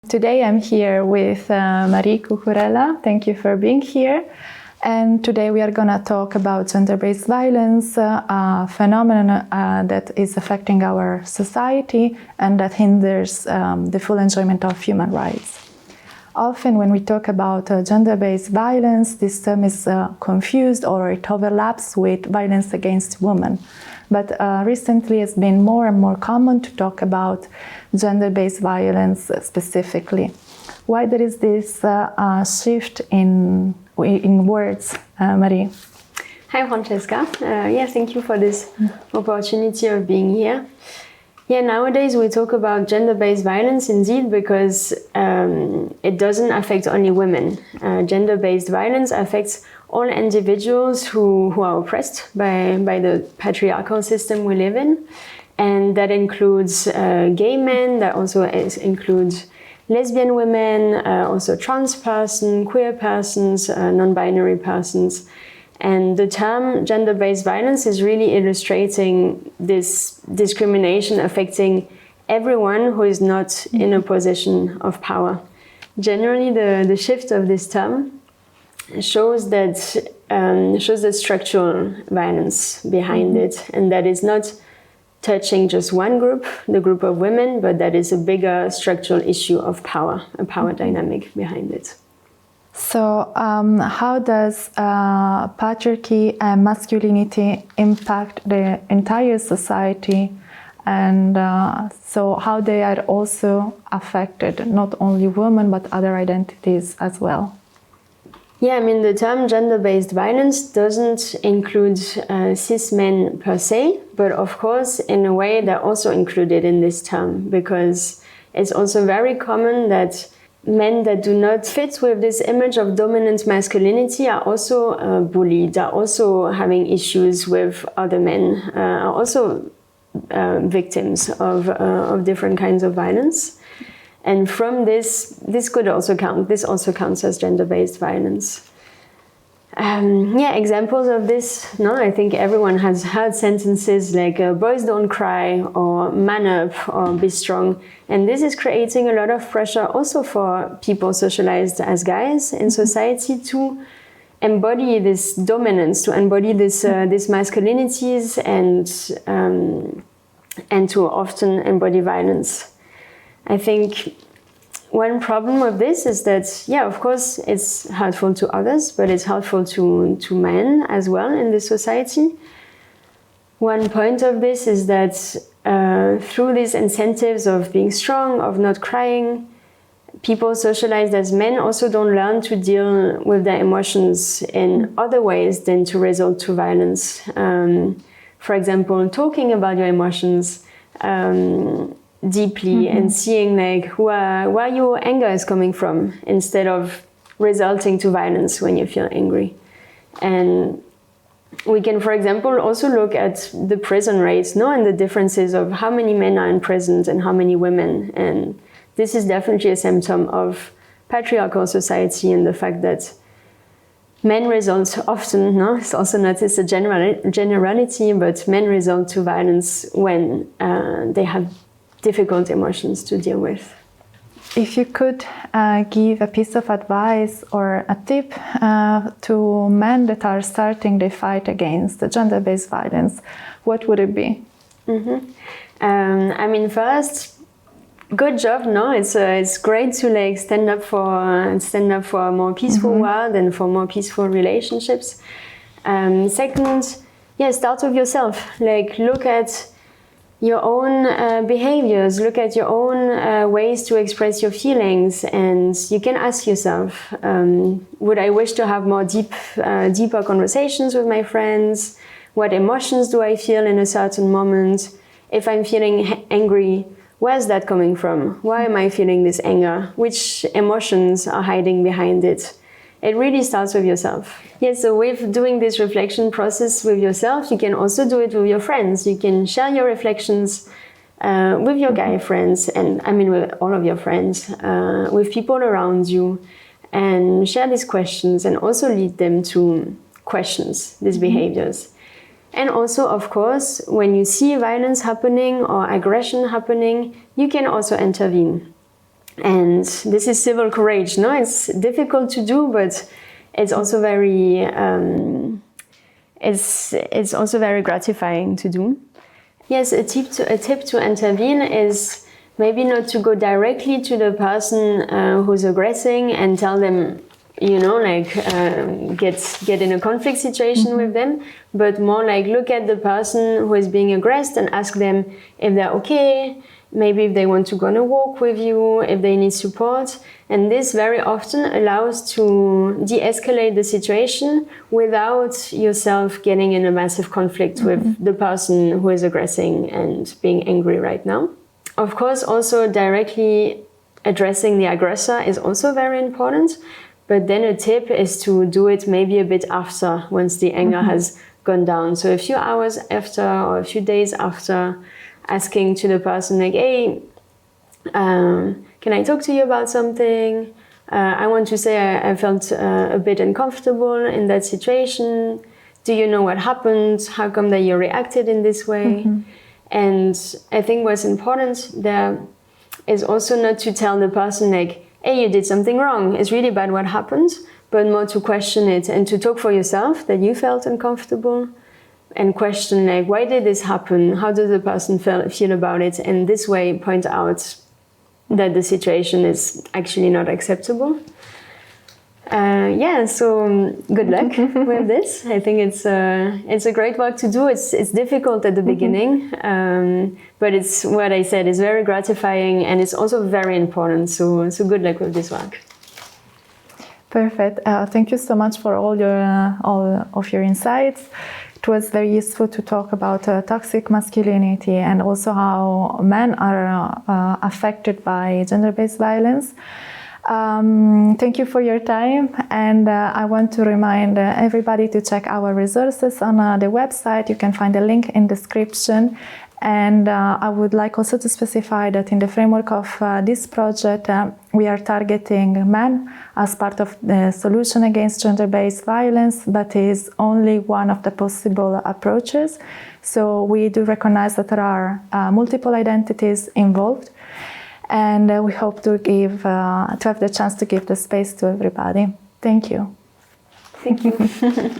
Today I'm here with Marie Cucurella. Thank you for being here. And today we are going to talk about gender-based violence, a phenomenon that is affecting our society and that hinders the full enjoyment of human rights. Often when we talk about gender-based violence, this term is confused or it overlaps with violence against women. But recently it's been more and more common to talk about gender-based violence specifically. Why there is this shift in words, Marie? Hi, Francesca. Thank you for this opportunity of being here. Nowadays we talk about gender-based violence indeed because it doesn't affect only women. Gender-based violence affects all individuals who are oppressed by the patriarchal system we live in. And that includes gay men, that also includes lesbian women, also trans persons, queer persons, non-binary persons. And the term gender-based violence is really illustrating this discrimination affecting everyone who is not in a position of power. Generally, the shift of this term shows that structural violence behind it, and that is not touching just one group, the group of women, but that is a bigger structural issue of power, a power dynamic behind it. So how does patriarchy and masculinity impact the entire society, and so how they are also affected, not only women but other identities as well? The term gender-based violence doesn't include cis men per se, but of course in a way they're also included in this term, because it's also very common that men that do not fit with this image of dominant masculinity are also bullied, are also having issues with other men, are also victims of different kinds of violence. And from this also counts as gender-based violence. Examples of this, I think everyone has heard sentences like boys don't cry, or man up, or be strong. And this is creating a lot of pressure also for people socialized as guys in society to embody this dominance, to embody these masculinities and to often embody violence. I think one problem with this is that, of course, it's hurtful to others, but it's hurtful to men as well in this society. One point of this is that through these incentives of being strong, of not crying, people socialized as men also don't learn to deal with their emotions in other ways than to resort to violence. For example, talking about your emotions deeply and seeing where your anger is coming from, instead of resulting to violence when you feel angry. And we can, for example, also look at the prison rates, and the differences of how many men are in prison and how many women. And this is definitely a symptom of patriarchal society and the fact that men result often, it's also not a generality, but men resort to violence when they have difficult emotions to deal with. If you could give a piece of advice or a tip to men that are starting the fight against the gender-based violence, what would it be? First, good job. It's great to stand up for a more peaceful world and for more peaceful relationships. Second, start with yourself. Look at your own behaviors, look at your own ways to express your feelings, and you can ask yourself, would I wish to have more deeper conversations with my friends? What emotions do I feel in a certain moment? If I'm feeling angry, where's that coming from? Why am I feeling this anger? Which emotions are hiding behind it? It really starts with yourself. So with doing this reflection process with yourself, you can also do it with your friends. You can share your reflections with your guy friends, and with all of your friends, with people around you, and share these questions and also lead them to questions these behaviors. And also, of course, when you see violence happening or aggression happening, you can also intervene. And this is civil courage, no? It's difficult to do, but it's also very, it's also very gratifying to do. Yes, a tip to intervene is maybe not to go directly to the person who's aggressing and tell them, you know, like get in a conflict situation with them, but more like look at the person who is being aggressed and ask them if they're okay, maybe if they want to go on a walk with you, if they need support. And this very often allows to de-escalate the situation without yourself getting in a massive conflict with the person who is aggressing and being angry right now. Of course, also directly addressing the aggressor is also very important. But then a tip is to do it maybe a bit after, once the anger has gone down. So a few hours after or a few days after, asking to the person like, hey, can I talk to you about something? I want to say I felt a bit uncomfortable in that situation. Do you know what happened? How come that you reacted in this way? And I think what's important there is also not to tell the person like, hey, you did something wrong, it's really bad what happened, but more to question it and to talk for yourself that you felt uncomfortable and question like, why did this happen? How does the person feel about it? And this way point out that the situation is actually not acceptable. Yeah, so good luck with this. I think it's a great work to do. It's difficult at the beginning, but it's what I said. It's very gratifying and it's also very important. So good luck with this work. Perfect. Thank you so much for all of your insights. It was very useful to talk about toxic masculinity and also how men are affected by gender-based violence. Thank you for your time, and I want to remind everybody to check our resources on the website. You can find a link in the description, and I would like also to specify that in the framework of this project we are targeting men as part of the solution against gender-based violence, but is only one of the possible approaches. So we do recognize that there are multiple identities involved. And we hope to have the chance to give the space to everybody. Thank you. Thank you.